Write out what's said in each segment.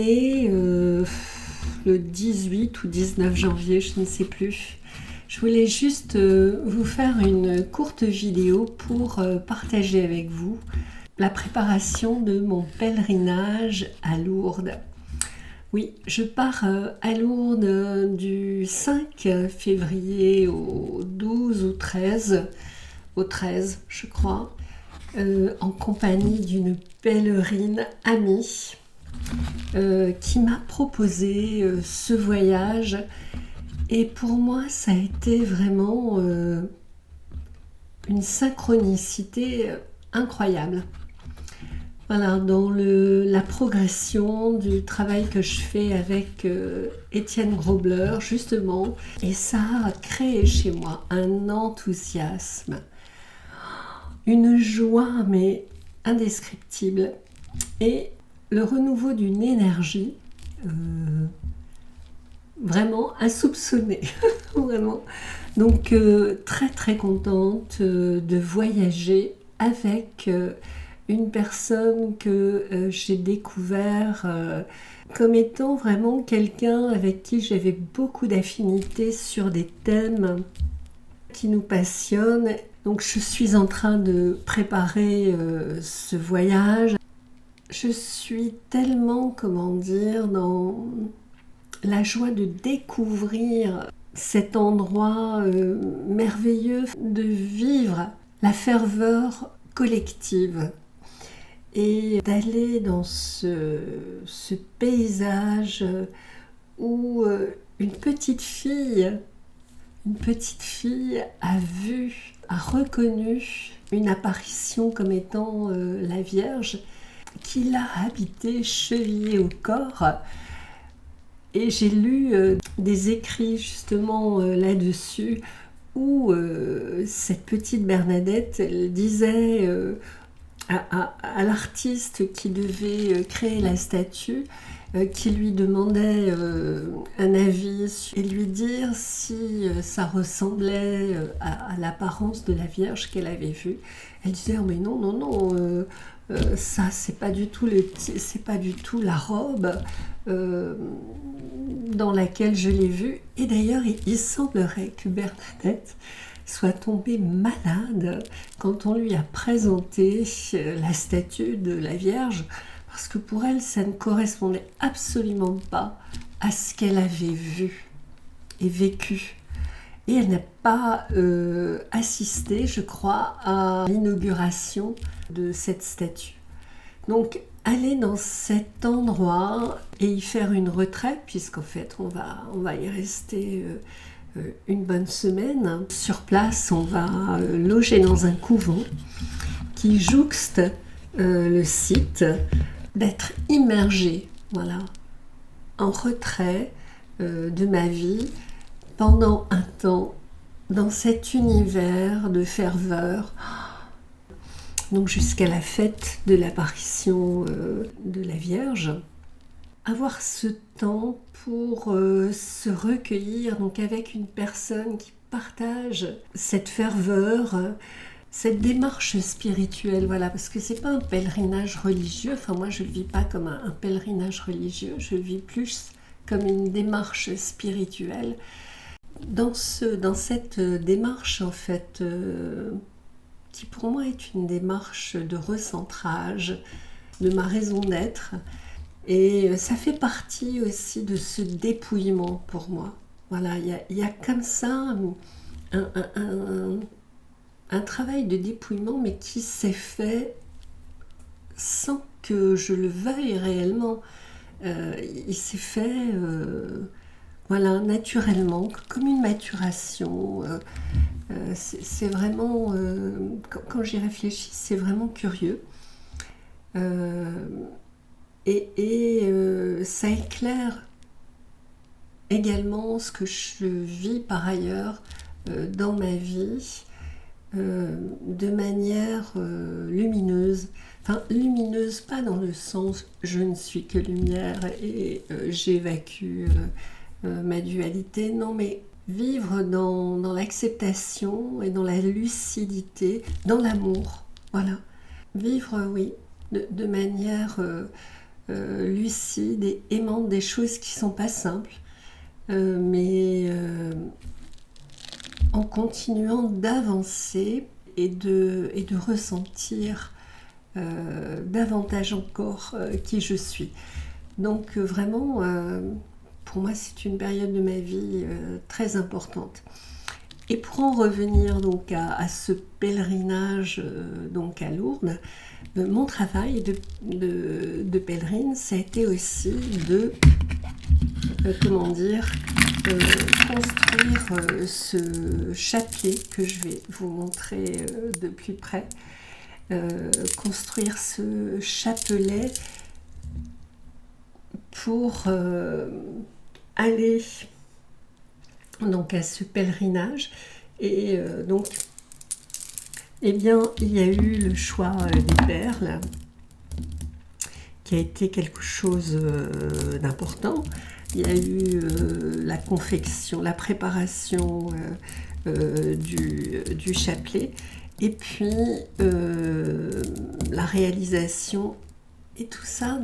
né le 18 ou 19 janvier, je ne sais plus. Je voulais juste vous faire une courte vidéo pour partager avec vous la préparation de mon pèlerinage à Lourdes. Oui, je pars à Lourdes du 5 février au 12 ou 13, au 13 je crois, en compagnie d'une pèlerine amie qui m'a proposé ce voyage. Et pour moi, ça a été vraiment une synchronicité incroyable. Voilà, dans la progression du travail que je fais avec Étienne Grobler, justement, et ça a créé chez moi un enthousiasme, une joie, mais indescriptible, et le renouveau d'une énergie vraiment insoupçonnée, vraiment. Donc, très très contente de voyager avec une personne que j'ai découvert comme étant vraiment quelqu'un avec qui j'avais beaucoup d'affinités sur des thèmes qui nous passionnent. Donc je suis en train de préparer ce voyage. Je suis tellement, comment dire, dans la joie de découvrir cet endroit merveilleux, de vivre la ferveur collective et d'aller dans ce paysage où une petite fille a vu, a reconnu une apparition comme étant la Vierge qui l'a habitée chevillée au corps. Et j'ai lu des écrits justement là-dessus où cette petite Bernadette, elle disait à l'artiste qui devait créer la statue, qui lui demandait un avis et lui dire si ça ressemblait à l'apparence de la Vierge qu'elle avait vue. Elle disait oh, mais non, ça c'est pas du tout la robe dans laquelle je l'ai vue. Et d'ailleurs il semblerait que Bernadette soit tombée malade quand on lui a présenté la statue de la Vierge, parce que pour elle, ça ne correspondait absolument pas à ce qu'elle avait vu et vécu. Et elle n'a pas assisté, je crois, à l'inauguration de cette statue. Donc, aller dans cet endroit et y faire une retraite, puisqu'en fait, on va y rester une bonne semaine. Sur place, on va loger dans un couvent qui jouxte le site, d'être immergé, voilà, en retrait de ma vie pendant un temps dans cet univers de ferveur, donc jusqu'à la fête de l'apparition de la Vierge. Avoir ce temps pour se recueillir donc avec une personne qui partage cette ferveur, cette démarche spirituelle, voilà, parce que c'est pas un pèlerinage religieux. Enfin, moi, je le vis pas comme un pèlerinage religieux, je le vis plus comme une démarche spirituelle. Dans cette démarche, en fait, qui pour moi est une démarche de recentrage de ma raison d'être. Et ça fait partie aussi de ce dépouillement pour moi. Voilà, il y a comme ça un travail de dépouillement, mais qui s'est fait sans que je le veuille réellement. Il s'est fait voilà, naturellement, comme une maturation. C'est vraiment, quand j'y réfléchis, c'est vraiment curieux. Ça éclaire également ce que je vis par ailleurs dans ma vie de manière lumineuse. Enfin, lumineuse, pas dans le sens je ne suis que lumière et j'évacue ma dualité, non, mais vivre dans l'acceptation et dans la lucidité, dans l'amour, voilà. Vivre, oui, de manière lucide et aimante des choses qui sont pas simples, mais en continuant d'avancer et de ressentir davantage encore qui je suis. Donc vraiment, pour moi, c'est une période de ma vie très importante. Et pour en revenir donc à ce pèlerinage donc à Lourdes, mon travail de pèlerine, ça a été aussi de construire ce chapelet que je vais vous montrer de plus près. Construire ce chapelet pour aller donc à ce pèlerinage. Et donc, eh bien, il y a eu le choix des perles qui a été quelque chose d'important. Il y a eu la confection, la préparation du chapelet, et puis la réalisation, et tout ça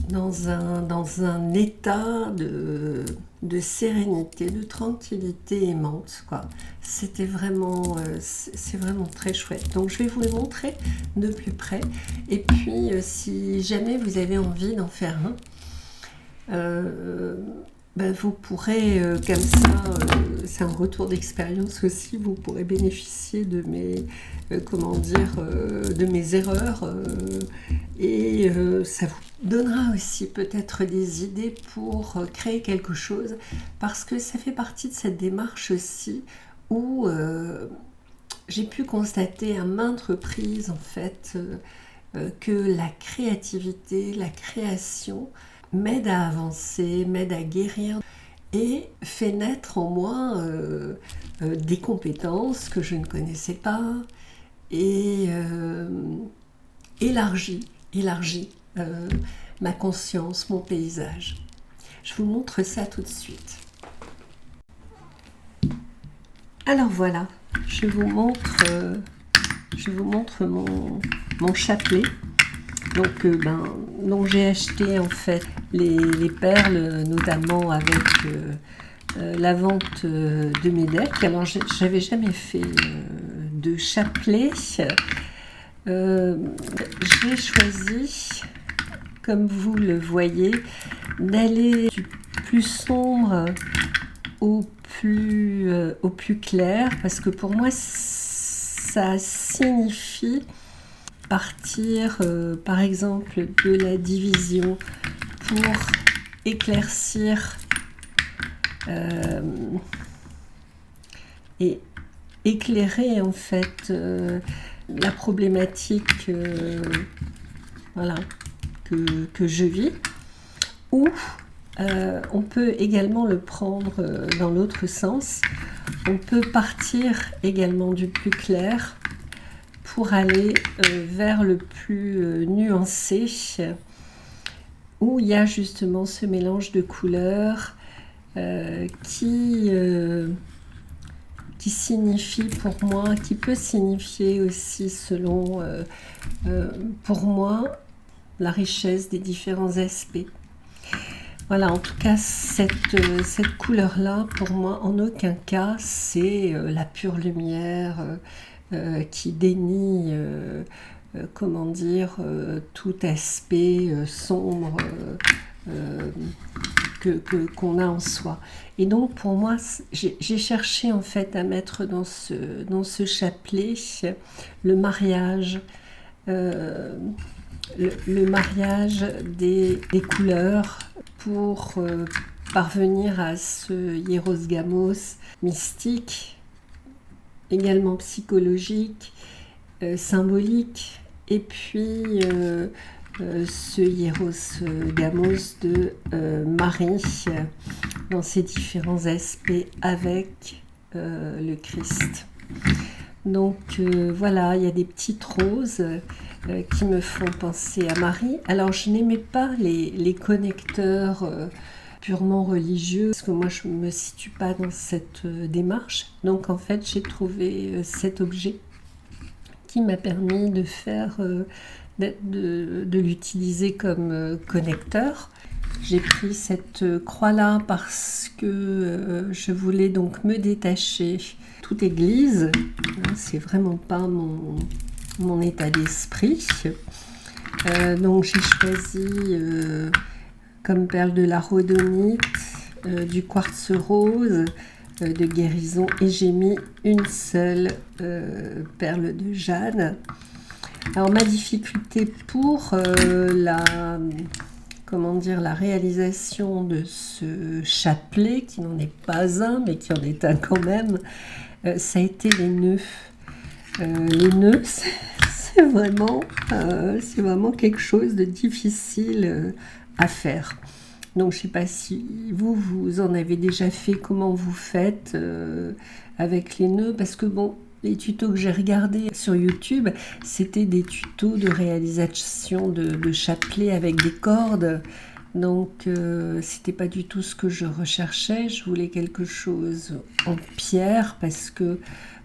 dans un état de sérénité, de tranquillité aimante, quoi. C'était vraiment, c'est vraiment très chouette. Donc je vais vous le montrer de plus près. Et puis si jamais vous avez envie d'en faire un, vous pourrez comme ça, c'est un retour d'expérience aussi, vous pourrez bénéficier de mes de mes erreurs et ça vous donnera aussi peut-être des idées pour créer quelque chose, parce que ça fait partie de cette démarche aussi où j'ai pu constater à maintes reprises en fait que la créativité, la création m'aide à avancer, m'aide à guérir et fait naître en moi des compétences que je ne connaissais pas et élargit ma conscience, mon paysage. Je vous montre ça tout de suite. Alors voilà, je vous montre mon chapelet. Donc j'ai acheté en fait les perles, notamment avec la vente de mes decks. Alors j'avais jamais fait de chapelet. J'ai choisi, comme vous le voyez, d'aller du plus sombre au plus clair, parce que pour moi ça signifie partir par exemple de la division pour éclaircir et éclairer en fait la problématique que je vis, ou on peut également le prendre dans l'autre sens. On peut partir également du plus clair pour aller vers le plus nuancé, où il y a justement ce mélange de couleurs qui signifie pour moi, qui peut signifier aussi selon, pour moi, la richesse des différents aspects. Voilà, en tout cas, cette couleur-là, pour moi, en aucun cas, c'est la pure lumière qui dénie, tout aspect sombre qu'on a en soi. Et donc, pour moi, j'ai cherché en fait à mettre dans ce chapelet le mariage, le mariage des couleurs, pour parvenir à ce hieros gamos mystique, également psychologique, symbolique, et puis ce hieros gamos de Marie dans ses différents aspects avec le Christ. Donc voilà, il y a des petites roses qui me font penser à Marie. Alors je n'aimais pas les connecteurs purement religieux, parce que moi je ne me situe pas dans cette démarche. Donc en fait j'ai trouvé cet objet qui m'a permis de faire de l'utiliser comme connecteur. J'ai pris cette croix-là parce que je voulais donc me détacher toute église. C'est vraiment pas mon état d'esprit. Donc j'ai choisi comme perle de la rhodonite, du quartz rose, de guérison, et j'ai mis une seule perle de jade. Alors ma difficulté pour la réalisation de ce chapelet, qui n'en est pas un, mais qui en est un quand même, ça a été les nœuds. Les nœuds, c'est vraiment quelque chose de difficile à faire. Donc je ne sais pas si vous en avez déjà fait, comment vous faites avec les nœuds, parce que bon, les tutos que j'ai regardés sur YouTube, c'était des tutos de réalisation de chapelets avec des cordes. Donc, c'était pas du tout ce que je recherchais. Je voulais quelque chose en pierre parce que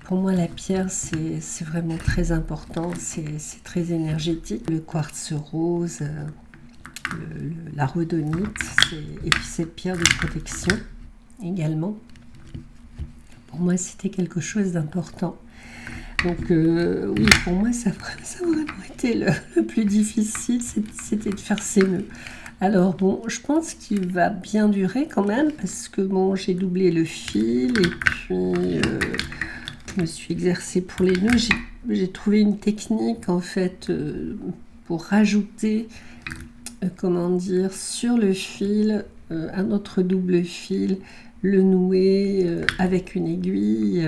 pour moi, la pierre, c'est vraiment très important. C'est très énergétique. Le quartz rose, la rhodonite, et puis cette pierre de protection également. Pour moi, c'était quelque chose d'important. Donc oui, pour moi, ça a vraiment été le plus difficile, c'était de faire ces nœuds. Alors bon, je pense qu'il va bien durer quand même, parce que bon, j'ai doublé le fil, et puis je me suis exercée pour les nœuds. J'ai trouvé une technique en fait pour rajouter, sur le fil, un autre double fil, le nouer avec une aiguille,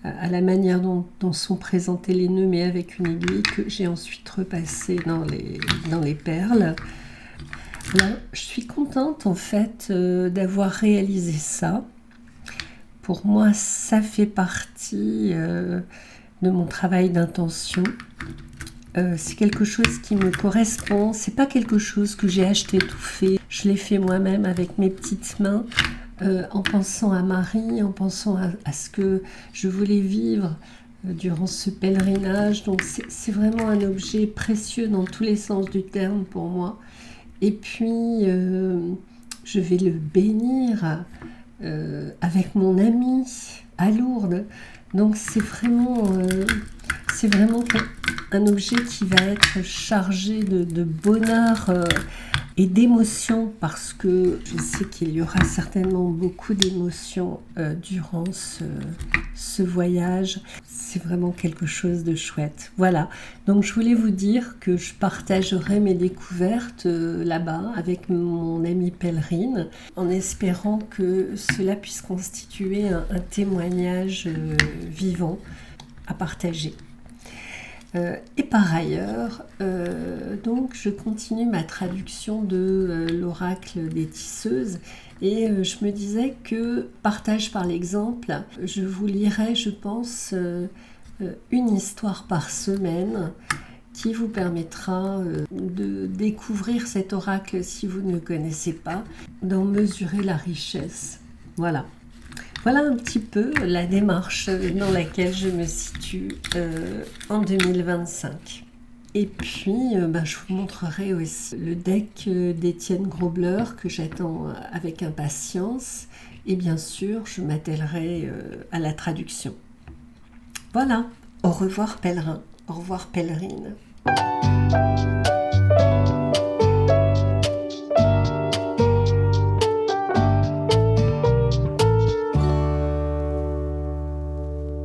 à la manière dont sont présentés les nœuds, mais avec une aiguille que j'ai ensuite repassée dans les perles. Alors, je suis contente en fait d'avoir réalisé ça. Pour moi, ça fait partie de mon travail d'intention. C'est quelque chose qui me correspond. C'est pas quelque chose que j'ai acheté tout fait. Je l'ai fait moi-même avec mes petites mains. En pensant à Marie, en pensant à ce que je voulais vivre durant ce pèlerinage. Donc c'est vraiment un objet précieux dans tous les sens du terme pour moi. Et puis je vais le bénir avec mon ami à Lourdes. Donc c'est vraiment un objet qui va être chargé de bonheur et d'émotions, parce que je sais qu'il y aura certainement beaucoup d'émotions durant ce voyage. C'est vraiment quelque chose de chouette. Voilà, donc je voulais vous dire que je partagerai mes découvertes là-bas avec mon amie pèlerine, en espérant que cela puisse constituer un témoignage vivant à partager. Et par ailleurs, donc je continue ma traduction de l'oracle des tisseuses, et je me disais que, partage par l'exemple, je vous lirai, je pense, une histoire par semaine qui vous permettra de découvrir cet oracle si vous ne le connaissez pas, d'en mesurer la richesse. Voilà. Voilà un petit peu la démarche dans laquelle je me situe en 2025. Et puis, je vous montrerai aussi le deck d'Étienne Grobler que j'attends avec impatience. Et bien sûr, je m'attellerai à la traduction. Voilà, au revoir pèlerin, au revoir pèlerine.